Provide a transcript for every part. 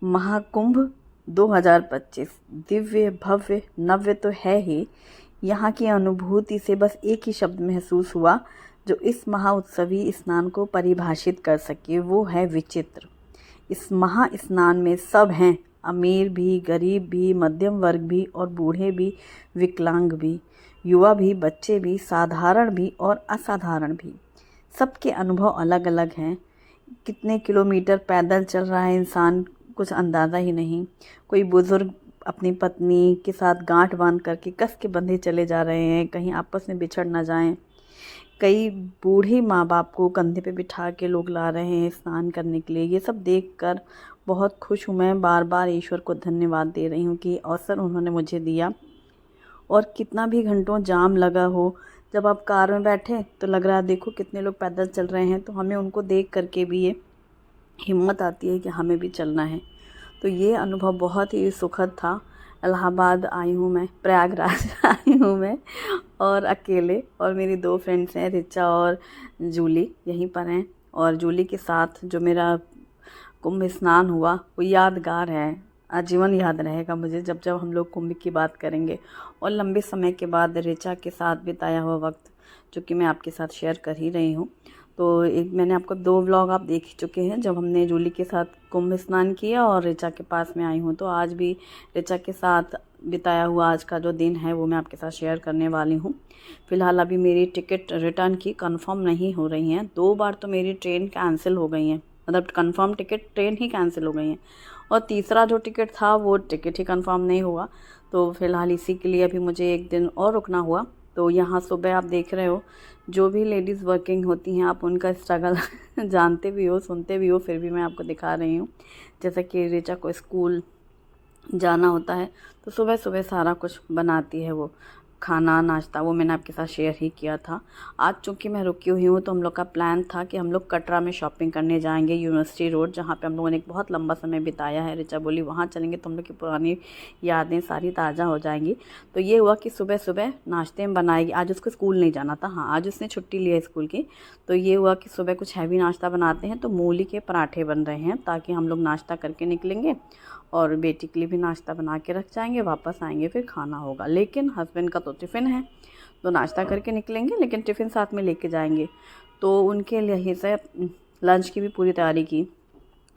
महाकुंभ 2025 दिव्य भव्य नव्य तो है ही। यहाँ की अनुभूति से बस एक ही शब्द महसूस हुआ जो इस महाउत्सवी स्नान को परिभाषित कर सके, वो है विचित्र। इस महा स्नान में सब हैं, अमीर भी, गरीब भी, मध्यम वर्ग भी और बूढ़े भी, विकलांग भी, युवा भी, बच्चे भी, साधारण भी और असाधारण भी। सबके अनुभव अलग अलग हैं। कितने किलोमीटर पैदल चल रहा है इंसान, कुछ अंदाज़ा ही नहीं। कोई बुज़ुर्ग अपनी पत्नी के साथ गांठ बांध करके कस के बंधे चले जा रहे हैं, कहीं आपस में बिछड़ ना जाएं। कई बूढ़े माँ बाप को कंधे पे बिठा के लोग ला रहे हैं स्नान करने के लिए। ये सब देखकर बहुत खुश हूँ। मैं बार बार ईश्वर को धन्यवाद दे रही हूँ कि अवसर उन्होंने मुझे दिया। और कितना भी घंटों जाम लगा हो, जब आप कार में बैठे तो लग रहा है देखो कितने लोग पैदल चल रहे हैं, तो हमें उनको देख करके भी ये हिम्मत आती है कि हमें भी चलना है। तो ये अनुभव बहुत ही सुखद था। इलाहाबाद आई हूँ मैं, प्रयागराज आई हूँ मैं, और अकेले, और मेरी 2 फ्रेंड्स हैं, रिचा और जूली, यहीं पर हैं। और जूली के साथ जो मेरा कुंभ स्नान हुआ वो यादगार है, आजीवन याद रहेगा मुझे जब जब हम लोग कुंभ की बात करेंगे। और लंबे समय के बाद रिचा के साथ बिताया हुआ वक्त जो कि मैं आपके साथ शेयर कर ही रही हूँ। तो एक मैंने आपको 2 व्लॉग आप देख चुके हैं जब हमने जूली के साथ कुंभ स्नान किया और रिचा के पास में आई हूँ। तो आज भी रिचा के साथ बिताया हुआ आज का जो दिन है वो मैं आपके साथ शेयर करने वाली हूँ। फ़िलहाल अभी मेरी टिकट रिटर्न की कंफर्म नहीं हो रही हैं। 2 बार तो मेरी ट्रेन कैंसिल हो गई हैं, मतलब कंफर्म टिकट ट्रेन ही कैंसिल हो गई हैं। और तीसरा जो टिकट था वो टिकट ही कंफर्म नहीं हुआ। तो फ़िलहाल इसी के लिए अभी मुझे 1 दिन और रुकना हुआ। तो यहाँ सुबह आप देख रहे हो, जो भी लेडीज़ वर्किंग होती हैं आप उनका स्ट्रगल जानते भी हो, सुनते भी हो, फिर भी मैं आपको दिखा रही हूँ। जैसे कि रिचा को स्कूल जाना होता है तो सुबह सुबह सारा कुछ बनाती है वो, खाना नाश्ता, वो मैंने आपके साथ शेयर ही किया था। आज चूँकि मैं रुकी हुई हूँ तो हम लोग का प्लान था कि हम लोग कटरा में शॉपिंग करने जाएंगे, यूनिवर्सिटी रोड, जहाँ पे हम लोगों ने एक बहुत लंबा समय बिताया है। रिचा बोली वहाँ चलेंगे तो हम लोग की पुरानी यादें सारी ताज़ा हो जाएंगी। तो ये हुआ कि सुबह सुबह नाश्ते में बनाएगी। आज उसको स्कूल नहीं जाना था, हाँ आज उसने छुट्टी ली है स्कूल की। तो ये हुआ कि सुबह कुछ हैवी नाश्ता बनाते हैं, तो मूली के पराठे बन रहे हैं ताकि हम लोग नाश्ता करके निकलेंगे और बेटी के लिए भी नाश्ता बना के रख जाएंगे, वापस आएंगे फिर खाना होगा। लेकिन हस्बैंड का तो टिफ़िन है, तो नाश्ता करके निकलेंगे लेकिन टिफ़िन साथ में लेके जाएंगे। तो उनके लिए से लंच की भी पूरी तैयारी की।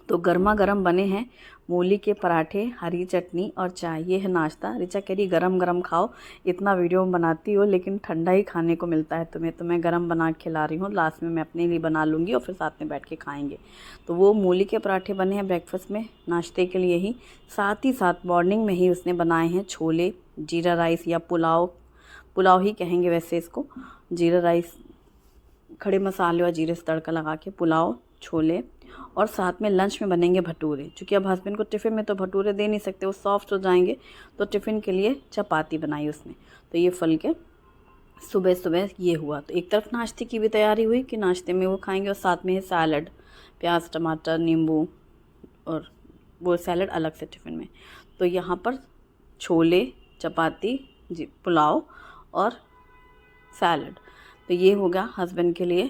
तो गर्मा गर्म बने हैं मूली के पराठे, हरी चटनी और चाय, ये है नाश्ता। रिचा कह रही गरम गरम खाओ, इतना वीडियो में बनाती हो लेकिन ठंडा ही खाने को मिलता है तुम्हें, तो मैं गरम बना के खिला रही हूँ। लास्ट में मैं अपने लिए बना लूँगी और फिर साथ में बैठ के खाएंगे। तो वो मूली के पराठे बने हैं ब्रेकफास्ट में, नाश्ते के लिए ही। साथ ही साथ मॉर्निंग में ही उसने बनाए हैं छोले, जीरा राइस या पुलाव, पुलाव ही कहेंगे वैसे इसको, जीरा राइस, खड़े मसाले और जीरे से तड़का लगा के पुलाव, छोले। और साथ में लंच में बनेंगे भटूरे, क्योंकि अब हस्बैंड को टिफ़िन में तो भटूरे दे नहीं सकते, वो सॉफ्ट हो जाएंगे। तो टिफ़िन के लिए चपाती बनाई उसने। तो ये फल के सुबह सुबह ये हुआ। तो एक तरफ नाश्ते की भी तैयारी हुई कि नाश्ते में वो खाएंगे, और साथ में है सैलड, प्याज टमाटर नींबू, और वो सैलड अलग से टिफ़िन में। तो यहाँ पर छोले, चपाती, जी पुलाव और सैलड। तो ये होगा हस्बैंड के लिए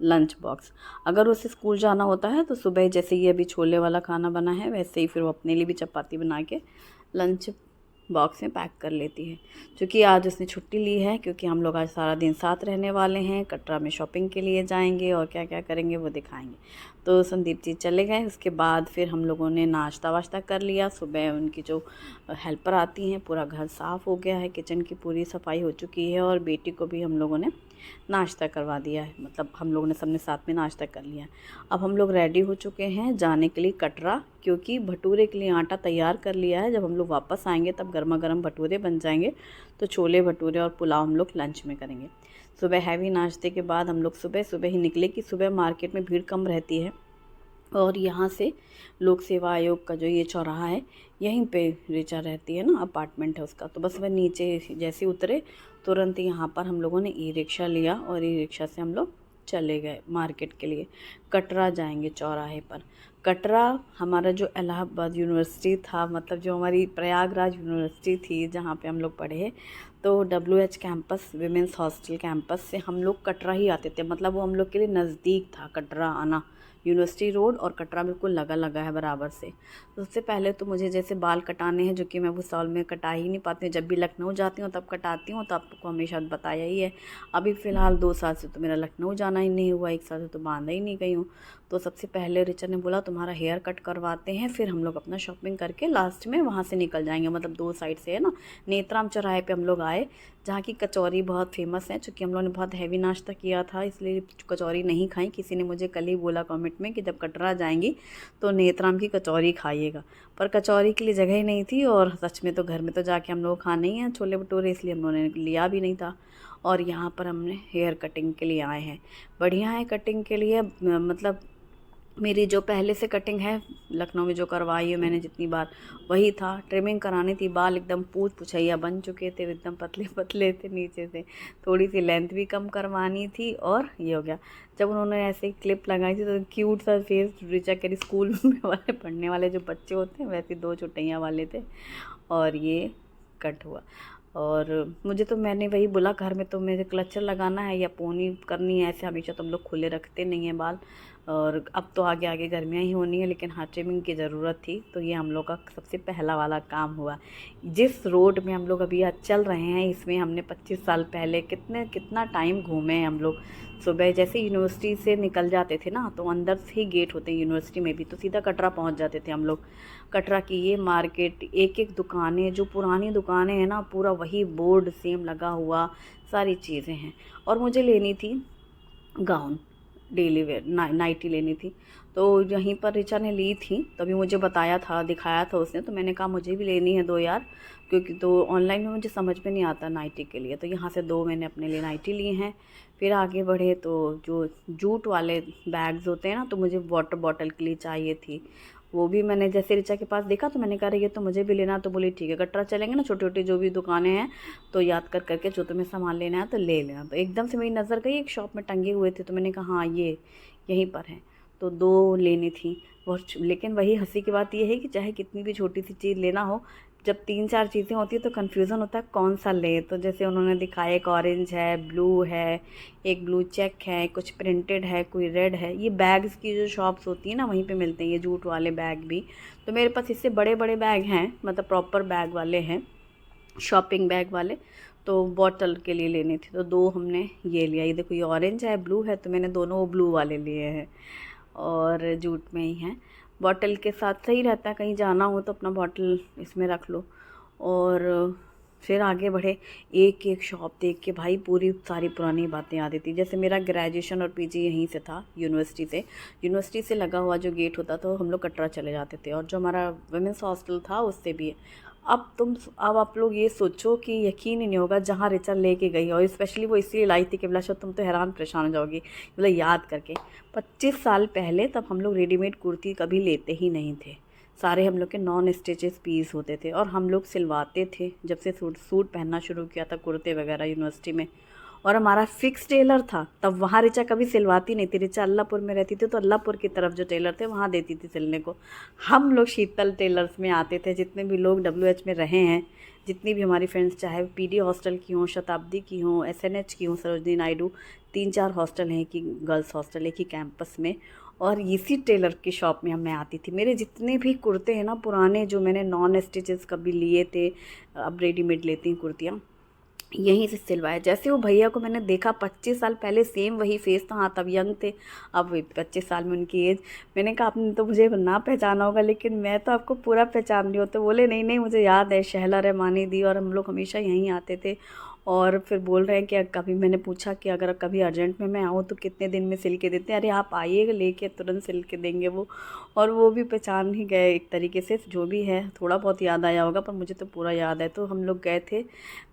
लंच बॉक्स। अगर उसे स्कूल जाना होता है तो सुबह जैसे ये अभी छोले वाला खाना बना है वैसे ही फिर वो अपने लिए भी चपाती बना के लंच बॉक्स में पैक कर लेती है। क्योंकि आज उसने छुट्टी ली है, क्योंकि हम लोग आज सारा दिन साथ रहने वाले हैं, कटरा में शॉपिंग के लिए जाएंगे और क्या क्या करेंगे वो दिखाएंगे। तो संदीप जी चले गए, उसके बाद फिर हम लोगों ने नाश्ता वाश्ता कर लिया। सुबह उनकी जो हेल्पर आती हैं, पूरा घर साफ़ हो गया है, किचन की पूरी सफाई हो चुकी है, और बेटी को भी हम लोगों ने नाश्ता करवा दिया है, मतलब हम लोगों ने सबने साथ में नाश्ता कर लिया। अब हम लोग रेडी हो चुके हैं जाने के लिए कटरा, क्योंकि भटूरे के लिए आटा तैयार कर लिया है। जब हम लोग वापस आएंगे तब गर्मा गर्म भटूरे बन जाएंगे। तो छोले भटूरे और पुलाव हम लोग लंच में करेंगे। सुबह हैवी नाश्ते के बाद हम लोग सुबह सुबह ही निकले कि सुबह मार्केट में भीड़ कम रहती है, और यहाँ से लोक सेवा आयोग का जो ये चौराहा है यहीं पे रिचा रहती है ना, अपार्टमेंट है उसका। तो बस वह नीचे जैसे उतरे तुरंत यहाँ पर हम लोगों ने ई रिक्शा लिया, और ई रिक्शा से हम लोग चले गए मार्केट के लिए। कटरा जाएंगे चौराहे पर। कटरा हमारा जो इलाहाबाद यूनिवर्सिटी था, मतलब जो हमारी प्रयागराज यूनिवर्सिटी थी जहाँ पे हम लोग पढ़े, तो WH campus, women's hostel campus से हम लोग कटरा ही आते थे। मतलब वो हम लोग के लिए नज़दीक था कटरा आना, यूनिवर्सिटी रोड और कटरा बिल्कुल लगा लगा है बराबर से। तो सबसे पहले तो मुझे जैसे बाल कटाने हैं, जो कि मैं भुसावल में कटा ही नहीं पाती हूँ, जब भी लखनऊ जाती हूँ तब कटाती हूँ, तो आपको हमेशा बताया ही है। अभी फ़िलहाल 2 साल से तो मेरा लखनऊ जाना ही नहीं हुआ, 1 साल से तो बांधा ही नहीं गई हूँ। तो सबसे पहले रिचा ने बोला तुम्हारा हेयर कट करवाते हैं, फिर हम लोग अपना शॉपिंग करके लास्ट में वहाँ से निकल जाएंगे। मतलब 2 साइड से है ना, नेत्राम चौराहे पे हम लोग आए, जहाँ की कचौरी बहुत फेमस है। चूँकि हम लोगों ने बहुत हैवी नाश्ता किया था इसलिए कचौरी नहीं खाई। किसी ने मुझे कल ही बोला कमेंट में कि जब कटरा जाएंगी तो नेत्राम की कचौरी खाइएगा, पर कचौरी के लिए जगह ही नहीं थी, और सच में तो घर में तो जाके हम लोग खाने ही हैं छोले भटूरे, इसलिए हम लोगों ने लिया भी नहीं था। और यहाँ पर हमने हेयर कटिंग के लिए आए हैं। बढ़िया है कटिंग के लिए, मतलब मेरी जो पहले से कटिंग है लखनऊ में जो करवाई है मैंने जितनी बार, वही था। ट्रिमिंग करानी थी, बाल एकदम पूछ पुछैया बन चुके थे, एकदम पतले पतले थे नीचे से, थोड़ी सी लेंथ भी कम करवानी थी। और ये हो गया, जब उन्होंने ऐसे क्लिप लगाई थी तो क्यूट सा फेस, रिचा कह रही स्कूल में वाले पढ़ने वाले जो बच्चे होते हैं वैसे 2 चुटैयाँ वाले थे। और ये कट हुआ। और मुझे तो मैंने वही बोला घर में तो मुझे क्लचर लगाना है या पोनी करनी है, ऐसे हमेशा तुम लोग खुले रखते नहीं हैं बाल। और अब तो आगे आगे गर्मियाँ ही होनी है, लेकिन हाँ ट्रिमिंग की ज़रूरत थी, तो ये हम लोग का सबसे पहला वाला काम हुआ। जिस रोड में हम लोग अभी आज चल रहे हैं, इसमें हमने 25 साल पहले कितना टाइम घूमे हैं हम लोग। सुबह जैसे यूनिवर्सिटी से निकल जाते थे ना, तो अंदर से ही गेट होते हैं यूनिवर्सिटी में भी, तो सीधा कटरा पहुंच जाते थे हम लोग। कटरा की ये मार्केट, एक एक दुकानें, जो पुरानी दुकानें हैं ना, पूरा वही बोर्ड सेम लगा हुआ, सारी चीज़ें हैं। और मुझे लेनी थी गाउन, डेली वेयर नाइटी लेनी थी, तो यहीं पर रिचा ने ली थी, तभी मुझे बताया था, दिखाया था उसने, तो मैंने कहा मुझे भी लेनी है 2 यार, क्योंकि तो ऑनलाइन में मुझे समझ में नहीं आता नाइटी के लिए, तो यहाँ से 2 मैंने अपने लिए नाइटी ली हैं। फिर आगे बढ़े तो जो जूट वाले बैग्स होते हैं ना, तो मुझे वाटर बॉटल के लिए चाहिए थी, वो भी मैंने जैसे रिचा के पास देखा तो मैंने कहा ये तो मुझे भी लेना, तो बोली ठीक है कटरा चलेंगे ना, छोटी छोटी जो भी दुकानें हैं तो याद कर करके जो तुम्हें सामान लेना है तो ले लेना। तो एकदम से मेरी नज़र गई एक शॉप में टंगे हुए थे, तो मैंने कहा हाँ ये यहीं पर है, तो 2 लेनी थी। लेकिन वही हंसी की बात ये है कि चाहे कितनी भी छोटी सी चीज़ लेना हो, जब 3-4 चीज़ें होती है तो कन्फ्यूज़न होता है कौन सा ले। तो जैसे उन्होंने दिखाया एक ऑरेंज है, ब्लू है, एक ब्लू चेक है, कुछ प्रिंटेड है, कोई रेड है। ये बैग्स की जो शॉप्स होती है ना, वहीं पे मिलते हैं ये जूट वाले बैग भी। तो मेरे पास इससे बड़े बड़े बैग हैं, मतलब प्रॉपर बैग वाले हैं, शॉपिंग बैग वाले। तो बॉटल के लिए लेनी थी, तो 2 हमने ये लिया। ये देखो ये ऑरेंज है, ब्लू है, तो मैंने दोनों वो ब्लू वाले लिए हैं, और जूट में ही हैं। बॉटल के साथ सही रहता है, कहीं जाना हो तो अपना बॉटल इसमें रख लो। और फिर आगे बढ़े, एक एक शॉप देख के भाई पूरी सारी पुरानी बातें याद आती। जैसे मेरा ग्रेजुएशन और पीजी यहीं से था, यूनिवर्सिटी से लगा हुआ जो गेट होता था, हम लोग कटरा चले जाते थे, और जो हमारा वुमेंस हॉस्टल था उससे भी। अब आप लोग ये सोचो कि यकीन ही नहीं होगा जहाँ रिचा लेके गई, और स्पेशली वो इसलिए लाई थी कि बिलाशा तुम तो हैरान परेशान हो जाओगी, मतलब याद करके 25 साल पहले तब हम लोग रेडीमेड कुर्ती कभी लेते ही नहीं थे, सारे हम लोग के नॉन स्टिचेस पीस होते थे, और हम लोग सिलवाते थे जब से सूट पहनना शुरू किया था, कुर्ते वगैरह यूनिवर्सिटी में। और हमारा फिक्स टेलर था, तब वहाँ रिचा कभी सिलवाती नहीं थी। रिचा अल्लाहपुर में रहती थी, तो अल्लाहपुर की तरफ जो टेलर थे वहाँ देती थी सिलने को। हम लोग शीतल टेलर्स में आते थे, जितने भी लोग WH में रहे हैं, जितनी भी हमारी फ्रेंड्स, चाहे PD हॉस्टल की हों, शताब्दी की हों, SNH की हों, सरोजनी नायडू, 3-4 हॉस्टल हैं कि गर्ल्स हॉस्टल एक ही कैंपस में, और इसी टेलर की शॉप में मैं आती थी। मेरे जितने भी कुर्ते हैं ना पुराने, जो मैंने नॉन स्टिचेस कभी लिए थे, अब रेडीमेड लेती हूँ कुर्तियाँ, यहीं से सिलवाया। जैसे वो भैया को मैंने देखा 25 साल पहले, सेम वही फेस था, हाँ तब यंग थे, अब 25 साल में उनकी एज। मैंने कहा आपने तो मुझे ना पहचाना होगा, लेकिन मैं तो आपको पूरा पहचान रही हूँ। तो बोले नहीं नहीं मुझे याद है, शहला रहमानी दी, और हम लोग हमेशा यहीं आते थे। और फिर बोल रहे हैं कि कभी, मैंने पूछा कि अगर कभी अर्जेंट में मैं आऊँ तो कितने दिन में सिल के देते हैं। अरे आप आइएगा लेके तुरंत सिल के देंगे वो। और वो भी पहचान ही गए एक तरीके से, जो भी है थोड़ा बहुत याद आया होगा, पर मुझे तो पूरा याद है। तो हम लोग गए थे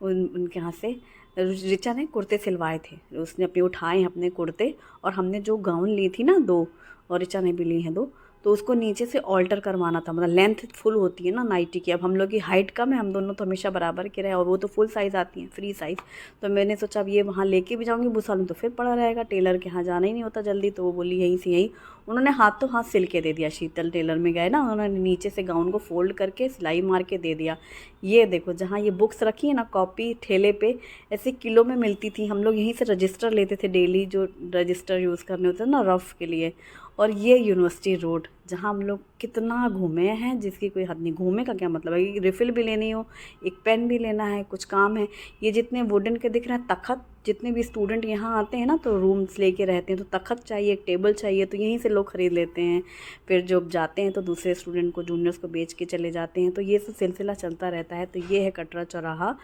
उनके यहाँ से, रिचा ने कुर्ते सिलवाए थे, उसने अपने उठाए अपने कुर्ते, और हमने जो गाउन ली थी ना 2, और रिचा ने भी ली हैं 2, तो उसको नीचे से ऑल्टर करवाना था। मतलब लेंथ फुल होती है ना नाइटी की, अब हम लोग की हाइट कम है, हम दोनों तो हमेशा बराबर के रहे, और वो तो फुल साइज़ आती हैं, फ्री साइज़। तो मैंने सोचा अब ये वहाँ लेके भी जाऊँगी भूसालू तो फिर पड़ा रहेगा, टेलर के यहाँ जाना ही नहीं होता जल्दी। तो वो बोली यहीं से यहीं, उन्होंने हाथों हाथ सिल के दे दिया। शीतल टेलर में गए ना, उन्होंने नीचे से गाउन को फोल्ड करके सिलाई मार के दे दिया। ये देखो जहाँ ये बुक्स रखी है ना, कॉपी ठेले पे ऐसे किलो में मिलती थी, हम लोग यहीं से रजिस्टर लेते थे डेली, जो रजिस्टर यूज़ करने होते थे ना रफ़ के लिए, और ये यूनिवर्सिटी रोड जहाँ हम लोग कितना घूमे हैं जिसकी कोई हद नहीं। घूमे का क्या मतलब है, रिफ़िल भी लेनी हो, एक पेन भी लेना है, कुछ काम है। ये जितने वुडन के दिख रहे हैं तख़त, जितने भी स्टूडेंट यहाँ आते हैं ना तो रूम्स लेके रहते हैं तो तख़त चाहिए, एक टेबल चाहिए, तो यहीं से लोग ख़रीद लेते हैं। फिर जब जाते हैं तो दूसरे स्टूडेंट को, जूनियर्स को बेच के चले जाते हैं। तो ये सब सिलसिला चलता रहता है। तो ये है कटरा चौराहा,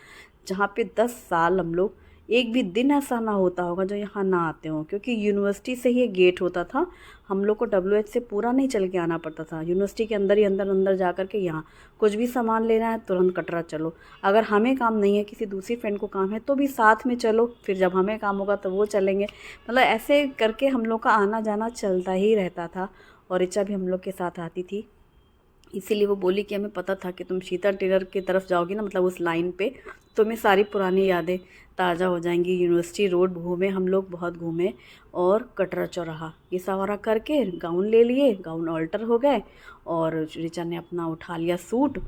जहाँ पे 10 साल हम लोग, एक भी दिन ऐसा ना होता होगा जो यहाँ ना आते हों, क्योंकि यूनिवर्सिटी से ही एक गेट होता था। हम लोग को WH से पूरा नहीं चल के आना पड़ता था, यूनिवर्सिटी के अंदर ही अंदर जा कर के यहाँ कुछ भी सामान लेना है तुरंत कटरा चलो। अगर हमें काम नहीं है, किसी दूसरी फ्रेंड को काम है तो भी साथ में चलो, फिर जब हमें काम होगा तो वो चलेंगे। मतलब ऐसे करके हम लोग का आना जाना चलता ही रहता था। और ऋचा भी हम लोग के साथ आती थी, इसीलिए वो बोली कि हमें पता था कि तुम शीतल टेलर की तरफ जाओगी ना, मतलब उस लाइन पे, तो हमें सारी पुरानी यादें ताज़ा हो जाएंगी। यूनिवर्सिटी रोड घूमे हम लोग, बहुत घूमे। और कटरा चौराहा ये सवारा करके गाउन ले लिए, गाउन ऑल्टर हो गए। और ऋचा ने अपना उठा लिया सूट।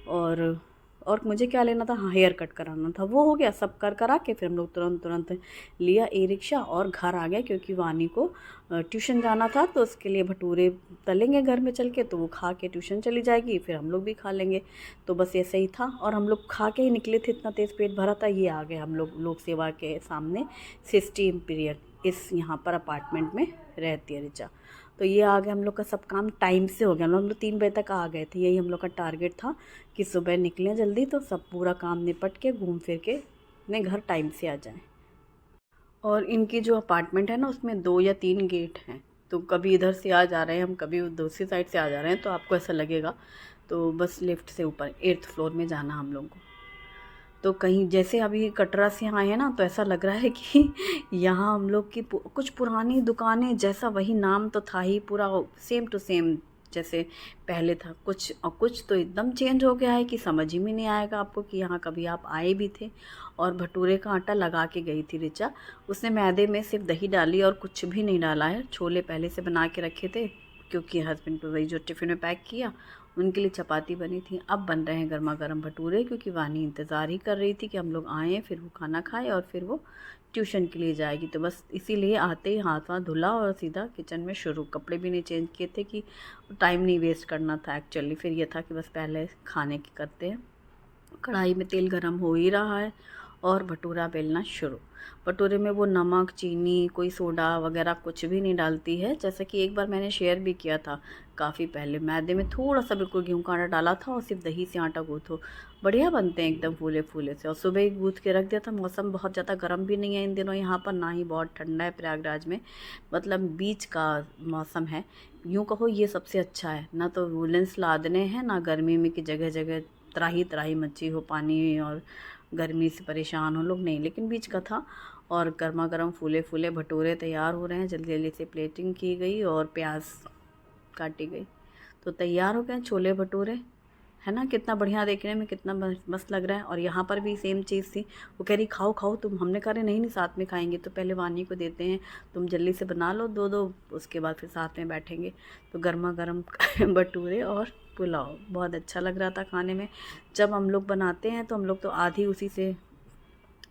और मुझे क्या लेना था, हाँ हेयर कट कराना था, वो हो गया। सब करा के फिर हम लोग तुरंत लिया ई-रिक्शा और घर आ गए, क्योंकि वानी को ट्यूशन जाना था तो उसके लिए भटूरे तलेंगे घर में चल के, तो वो खा के ट्यूशन चली जाएगी, फिर हम लोग भी खा लेंगे। तो बस ऐसे ही था। और हम लोग खा के ही निकले थे, इतना तेज़ पेट भरा था। ये आ गए हम लोग सेवा के सामने, 60 इम्पीरियल, इस यहाँ पर अपार्टमेंट में रहती है ऋचा। तो ये आ गए, हम लोग का सब काम टाइम से हो गया। हम लोग 3 बजे तक आ गए थे, यही हम लोग का टारगेट था कि सुबह निकलें जल्दी तो सब पूरा काम निपट के घूम फिर के अपने घर टाइम से आ जाएं। और इनकी जो अपार्टमेंट है ना, उसमें 2 या 3 गेट हैं, तो कभी इधर से आ जा रहे हैं हम, कभी दूसरी साइड से आ जा रहे हैं, तो आपको ऐसा लगेगा। तो बस लिफ्ट से ऊपर 8th फ्लोर में जाना हम लोगों को। तो कहीं जैसे अभी कटरा से आए हैं ना, तो ऐसा लग रहा है कि यहाँ हम लोग की कुछ पुरानी दुकानें, जैसा वही नाम तो था ही, पूरा सेम टू सेम जैसे पहले था। कुछ तो एकदम चेंज हो गया है कि समझ ही में नहीं आएगा आपको कि यहाँ कभी आप आए भी थे। और भटूरे का आटा लगा के गई थी ऋचा, उसने मैदे में सिर्फ दही डाली और कुछ भी नहीं डाला है। छोले पहले से बना के रखे थे, क्योंकि हस्बैंड को वही जो टिफ़िन में पैक किया, उनके लिए चपाती बनी थी। अब बन रहे हैं गर्मा गर्म भटूरे, क्योंकि वानी इंतज़ार ही कर रही थी कि हम लोग आएँ, फिर वो खाना खाए और फिर वो ट्यूशन के लिए जाएगी। तो बस इसीलिए आते ही हाथ वाथ धुला और सीधा किचन में शुरू। कपड़े भी नहीं चेंज किए थे कि टाइम नहीं वेस्ट करना था एक्चुअली। फिर ये था कि बस पहले खाने की करते हैं। कढ़ाई में तेल गरम हो ही रहा है और भटूरा बेलना शुरू। भटूरे में वो नमक, चीनी, कोई सोडा वगैरह कुछ भी नहीं डालती है। जैसा कि एक बार मैंने शेयर भी किया था काफ़ी पहले, मैदे में थोड़ा सा बिल्कुल गेहूं का आटा डाला था और सिर्फ दही से आटा गूँथो, बढ़िया बनते हैं एकदम फूले फूले से। और सुबह ही गूँथ के रख दिया था। मौसम बहुत ज़्यादा गर्म भी नहीं है इन दिनों यहाँ पर, ना ही बहुत ठंडा है प्रयागराज में, मतलब बीच का मौसम है। यूँ कहो ये सबसे अच्छा है, ना तो वूलेंस लादने हैं, ना गर्मी में कि जगह जगह त्राही त्राही मची हो पानी और गर्मी से परेशान हो लोग, नहीं, लेकिन बीच का था। और गर्मा गर्म फूले फूले भटूरे तैयार हो रहे हैं। जल्दी जल्दी से प्लेटिंग की गई और प्याज काटी गई, तो तैयार हो गए छोले भटूरे। है ना, कितना बढ़िया देखने में, कितना मस्त लग रहा है। और यहाँ पर भी सेम चीज़ थी। वो कह रही खाओ खाओ तुम, हमने कहा नहीं साथ में खाएंगे, तो पहले वानी को देते हैं, तुम जल्दी से बना लो दो, उसके बाद फिर साथ में बैठेंगे। तो गर्मा गर्म भटूरे और पुलाव बहुत अच्छा लग रहा था खाने में। जब हम लोग बनाते हैं तो हम लोग तो आधी उसी से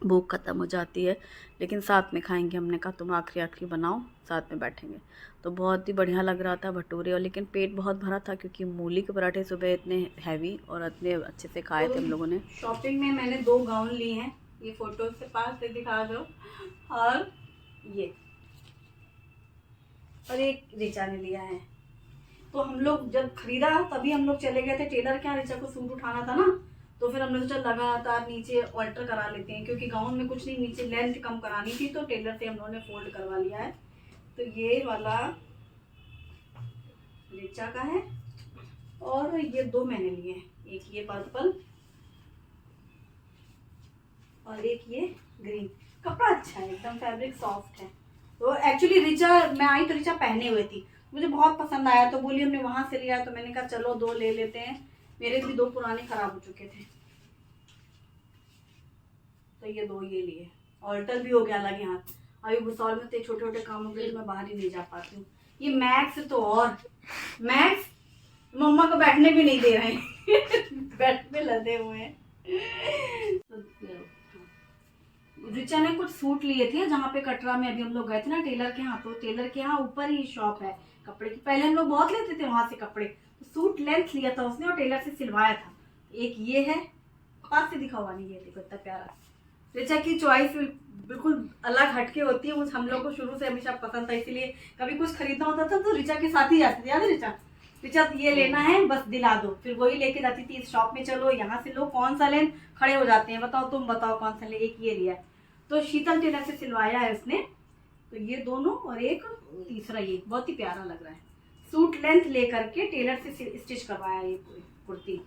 भूख ख़त्म हो जाती है, लेकिन साथ में खाएंगे। हमने कहा तुम आखिरी बनाओ, साथ में बैठेंगे। तो बहुत ही बढ़िया लग रहा था भटूरे। और लेकिन पेट बहुत भरा था, क्योंकि मूली के पराठे सुबह इतने हैवी और इतने अच्छे से खाए थे हम लोगों ने। शॉपिंग में मैंने 2 गाउन लिए हैं, ये फ़ोटो से पास से दिखा दो, और ये, और एक ऋचा ने लिया है। तो हम लोग जब खरीदा तभी हम लोग चले गए थे टेलर के यहाँ, ऋचा को सूट उठाना था ना, तो फिर हमने सोचा लगातार नीचे ऑल्टर करा लेते हैं, क्योंकि गाउन में कुछ नहीं, नीचे लेंथ कम करानी थी, तो टेलर से हम लोगों ने फोल्ड करवा लिया है। तो ये वाला ऋचा का है और ये 2 मैंने लिए हैं, एक ये पर्पल और एक ये ग्रीन। कपड़ा अच्छा है एकदम, फैब्रिक सॉफ्ट है। तो एक्चुअली ऋचा, मैं आई तो ऋचा पहने हुए थी, मुझे बहुत पसंद आया, तो बोली हमने वहां से लिया, तो मैंने कहा चलो 2 ले लेते हैं। मेरे भी 2 पुराने खराब हो चुके थे, तो ये 2 ये लिए। ऑल्टर भी हो गया अलग यहाँ। अभी भुसौल में छोटे छोटे कामों के लिए मैं बाहर ही नहीं जा पाती हूँ। ये मैक्स, तो और मैक्स मम्मा को बैठने भी नहीं दे रहे हैं बेड पे लदे हुए हैं। ऋचा ने कुछ सूट लिए थे जहाँ पे कटरा में अभी हम लोग गए थे ना टेलर के यहाँ, तो टेलर के यहाँ ऊपर ही शॉप है, कपड़े की। पहले हम लोग बहुत लेते थे वहाँ से कपड़े, तो सूट लेंथ लिया था उसने और टेलर से सिलवाया था। एक ये है, पास से दिखा हुआ नहीं, ये देखो इतना प्यारा। ऋचा की चॉइस बिल्कुल अलग हटके होती है, हम लोग को शुरू से हमेशा पसंद था, इसीलिए कभी कुछ खरीदना होता था तो ऋचा के साथ ही जाते थे। याद है ऋचा? ऋचा ये लेना है बस दिला दो, फिर वही लेके जाती थी। इस शॉप में चलो, यहाँ से लो, कौन सा लें, खड़े हो जाते हैं, बताओ तुम बताओ कौन सा ले। एक ये लिया है तो शीतल टेलर से सिलवाया है उसने, तो ये दोनों और एक तीसरा ये बहुत ही प्यारा लग रहा है। सूट लेंथ लेकर के टेलर से स्टिच करवाया ये कुर्ती।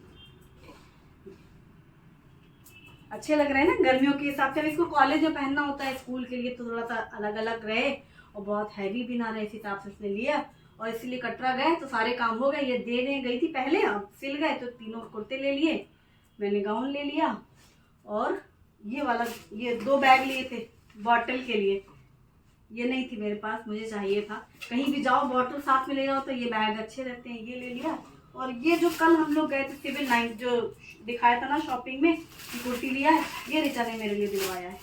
अच्छे लग रहे हैं ना गर्मियों के हिसाब से। इसको कॉलेज में पहनना होता है, स्कूल के लिए, तो थोड़ा सा अलग अलग रहे और बहुत हैवी भी ना रहे, इस हिसाब से उसने लिया। और इसीलिए कटरा गए तो सारे काम हो गए। ये देने गई थी पहले, अब सिल गए तो तीनों कुर्ते ले लिए, मैंने गाउन ले लिया और ये वाला, ये 2 बैग लिए थे बॉटल के लिए। ये नहीं थी मेरे पास, मुझे चाहिए था। कहीं भी जाओ बॉटल साथ में ले जाओ तो ये बैग अच्छे रहते हैं, ये ले लिया। और ये जो कल हम लोग गए थे सिविल लाइन, जो दिखाया था ना शॉपिंग में, कुर्ती लिया है, ये ऋचा ने मेरे लिए दिलवाया है।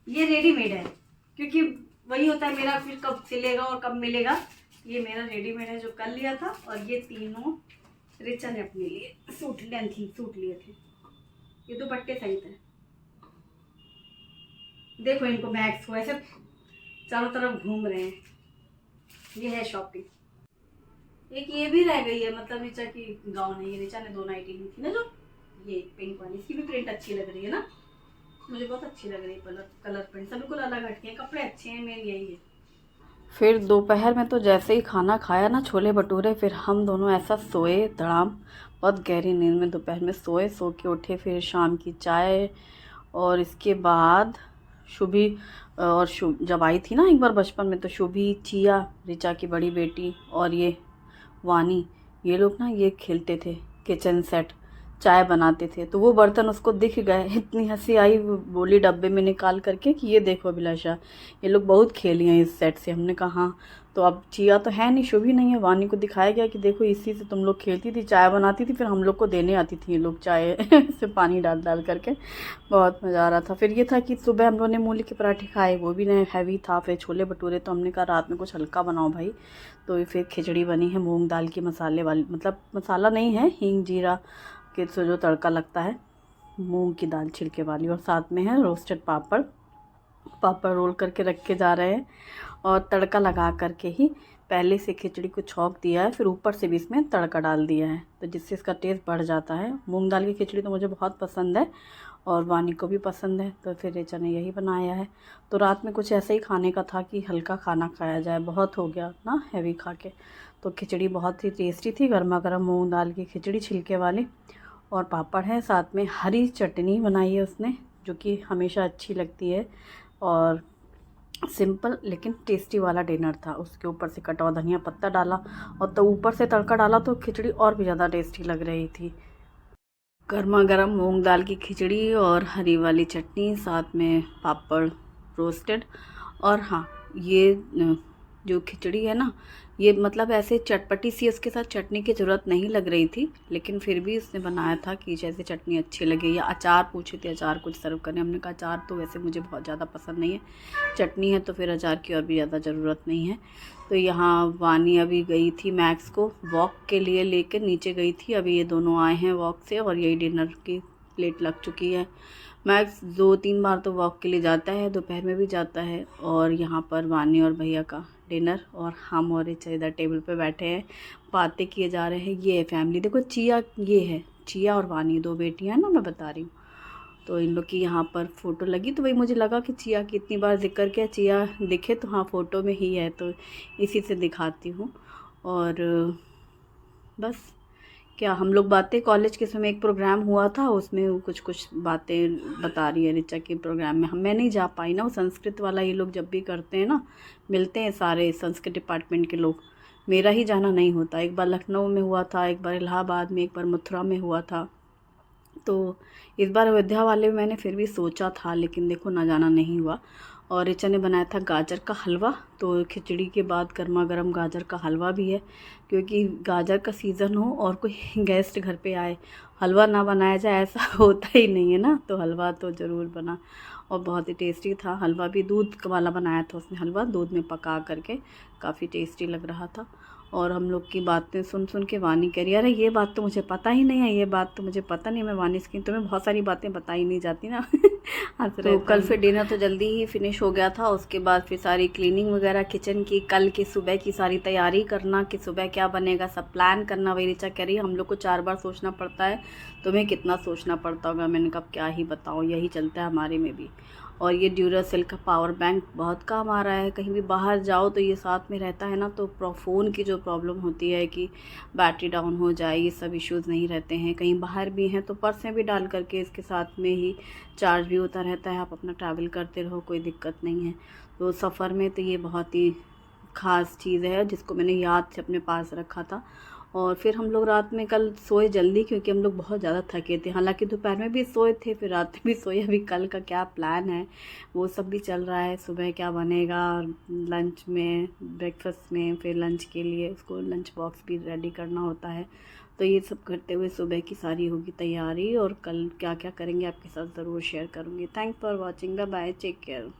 ये रेडीमेड है, क्योंकि वही होता है मेरा, फिर कब सिलेगा और कब मिलेगा। ये मेरा रेडीमेड है जो कल लिया था। और ये तीनों ऋचा ने अपने लिए सूट लिए थे। ये दुपट्टे सही थे। देखो इनको, मैक्स को ऐसे चारों तरफ घूम रहे हैं। ये है शॉपिंग। एक ये भी रह गई है, मतलब ऋचा की गाउन है ये। ऋचा ने 2 नाइटी ली थी ना, जो ये पिंक वाली, इसकी भी प्रिंट अच्छी लग रही है ना, मुझे बहुत अच्छी लग रही है। कलर प्रिंट सब बिल्कुल अलग हटके हैं, कपड़े अच्छे हैं, मेन यही है। फिर दोपहर में तो जैसे ही खाना खाया ना, छोले भटूरे, फिर हम दोनों ऐसा सोए धड़ाम, बहुत गहरी नींद में दोपहर में सोए। सो के उठे, फिर शाम की चाय, और इसके बाद शुभी, और जब आई थी ना एक बार बचपन में, तो शुभी, चिया, ऋचा की बड़ी बेटी, और ये वानी, ये लोग ना ये खेलते थे किचन सेट, चाय बनाते थे। तो वो बर्तन उसको दिख गए, इतनी हंसी आई, बोली डब्बे में निकाल करके कि ये देखो अभिलाषा, ये लोग बहुत खेली हैं इस सेट से। हमने कहा हाँ। तो अब चिया तो है नहीं, शुभी नहीं है, वानी को दिखाया गया कि देखो इसी से तुम लोग खेलती थी, चाय बनाती थी, फिर हम लोग को देने आती थी ये लोग चाय से पानी डाल डाल करके। बहुत मज़ा आ रहा था। फिर ये था कि सुबह हम लोगों ने मूली के पराठे खाए, वो भी नहीं हैवी था। फिर छोले भटूरे, तो हमने कहा रात में कुछ हल्का बनाओ भाई, तो फिर खिचड़ी बनी है मूँग दाल की, मसाले वाली, मतलब मसाला नहीं है, हींग जीरा के से जो तड़का लगता है, मूंग की दाल छिलके वाली। और साथ में है रोस्टेड पापड़ रोल करके रख के जा रहे हैं। और तड़का लगा करके ही पहले से खिचड़ी को छौंक दिया है, फिर ऊपर से भी इसमें तड़का डाल दिया है, तो जिससे इसका टेस्ट बढ़ जाता है। मूंग दाल की खिचड़ी तो मुझे बहुत पसंद है और वानी को भी पसंद है, तो फिर ऋचा ने यही बनाया है। तो रात में कुछ ऐसे ही खाने का था कि हल्का खाना खाया जाए, बहुत हो गया ना हैवी खा के। तो खिचड़ी बहुत ही टेस्टी थी, गर्मा गर्म मूँग दाल की खिचड़ी छिलके वाली। और पापड़ है, साथ में हरी चटनी बनाई है उसने, जो कि हमेशा अच्छी लगती है। और सिंपल लेकिन टेस्टी वाला डिनर था। उसके ऊपर से कटा हुआ धनिया पत्ता डाला और तो ऊपर से तड़का डाला, तो खिचड़ी और भी ज़्यादा टेस्टी लग रही थी। गर्मा गर्म मूंग दाल की खिचड़ी और हरी वाली चटनी, साथ में पापड़ रोस्टेड। और हाँ, ये जो खिचड़ी है ना, ये मतलब ऐसे चटपटी सी, उसके साथ चटनी की ज़रूरत नहीं लग रही थी, लेकिन फिर भी इसने बनाया था कि जैसे चटनी अच्छी लगे। या अचार पूछे थे, अचार कुछ सर्व करने, हमने कहा अचार तो वैसे मुझे बहुत ज़्यादा पसंद नहीं है, चटनी है तो फिर अचार की और भी ज़्यादा ज़रूरत नहीं है। तो यहाँ वानी अभी गई थी मैक्स को वॉक के लिए लेकर, नीचे गई थी, अभी ये दोनों आए हैं वॉक से और यही डिनर की प्लेट लग चुकी है। मैक्स 2-3 बार तो वॉक के लिए जाता है, दोपहर में भी जाता है। और यहाँ पर वानी और भैया का डिनर, और हम और ऋचा इधर टेबल पे बैठे हैं, बातें किए जा रहे हैं। ये है फैमिली, देखो चिया, ये है चिया और वानी, 2 बेटियाँ हैं ना, मैं बता रही हूँ। तो इन लोग की यहाँ पर फ़ोटो लगी, तो वही मुझे लगा कि चिया की इतनी बार जिक्र किया, चिया दिखे तो हाँ फ़ोटो में ही है, तो इसी से दिखाती हूँ। और बस क्या हम लोग बातें, कॉलेज के समय एक प्रोग्राम हुआ था, उसमें कुछ बातें बता रही है ऋचा के प्रोग्राम में। मैं नहीं जा पाई ना, वो संस्कृत वाला ये लोग जब भी करते हैं ना, मिलते हैं सारे संस्कृत डिपार्टमेंट के लोग, मेरा ही जाना नहीं होता। एक बार लखनऊ में हुआ था, एक बार इलाहाबाद में, एक बार मथुरा में हुआ था, तो इस बार अयोध्या वाले में मैंने फिर भी सोचा था, लेकिन देखो ना जाना नहीं हुआ। और ऋचा ने बनाया था गाजर का हलवा, तो खिचड़ी के बाद गर्मा गर्म गाजर का हलवा भी है, क्योंकि गाजर का सीज़न हो और कोई गेस्ट घर पे आए, हलवा ना बनाया जाए ऐसा होता ही नहीं है ना, तो हलवा तो ज़रूर बना और बहुत ही टेस्टी था। हलवा भी दूध वाला बनाया था उसने, हलवा दूध में पका करके, काफ़ी टेस्टी लग रहा था। और हम लोग की बातें सुन सुन के वानी कह रही, अरे ये बात तो मुझे पता ही नहीं है, ये बात तो मुझे पता नहीं, मैं वानी की तुम्हें बहुत सारी बातें बताई नहीं जाती ना। हंस रहे तो कल फिर डिनर तो जल्दी ही फिनिश हो गया था। उसके बाद फिर सारी क्लीनिंग वगैरह किचन की, कल की सुबह की सारी तैयारी करना कि सुबह क्या बनेगा, सब प्लान करना। वही ऋचा कह रही है हम लोग को 4 बार सोचना पड़ता है, तुम्हें कितना सोचना पड़ता होगा। मैंने कहा क्या ही बताऊँ, यही चलता है हमारे में भी। और ये ड्यूरासेल का पावर बैंक बहुत काम आ रहा है, कहीं भी बाहर जाओ तो ये साथ में रहता है ना, तो फ़ोन की जो प्रॉब्लम होती है कि बैटरी डाउन हो जाए, ये सब इश्यूज़ नहीं रहते हैं। कहीं बाहर भी हैं तो पर्स में भी डाल करके इसके साथ में ही चार्ज भी होता रहता है, आप अपना ट्रैवल करते रहो, कोई दिक्कत नहीं है। तो सफ़र में तो ये बहुत ही ख़ास चीज़ है जिसको मैंने याद से अपने पास रखा था। और फिर हम लोग रात में कल सोए जल्दी, क्योंकि हम लोग बहुत ज़्यादा थके थे। हालांकि दोपहर में भी सोए थे, फिर रात में भी सोए। अभी कल का क्या प्लान है वो सब भी चल रहा है, सुबह क्या बनेगा, लंच में, ब्रेकफास्ट में, फिर लंच के लिए उसको लंच बॉक्स भी रेडी करना होता है। तो ये सब करते हुए सुबह की सारी होगी तैयारी, और कल क्या क्या करेंगे आपके साथ ज़रूर शेयर करूँगी। Thanks for watching, bye bye, take care.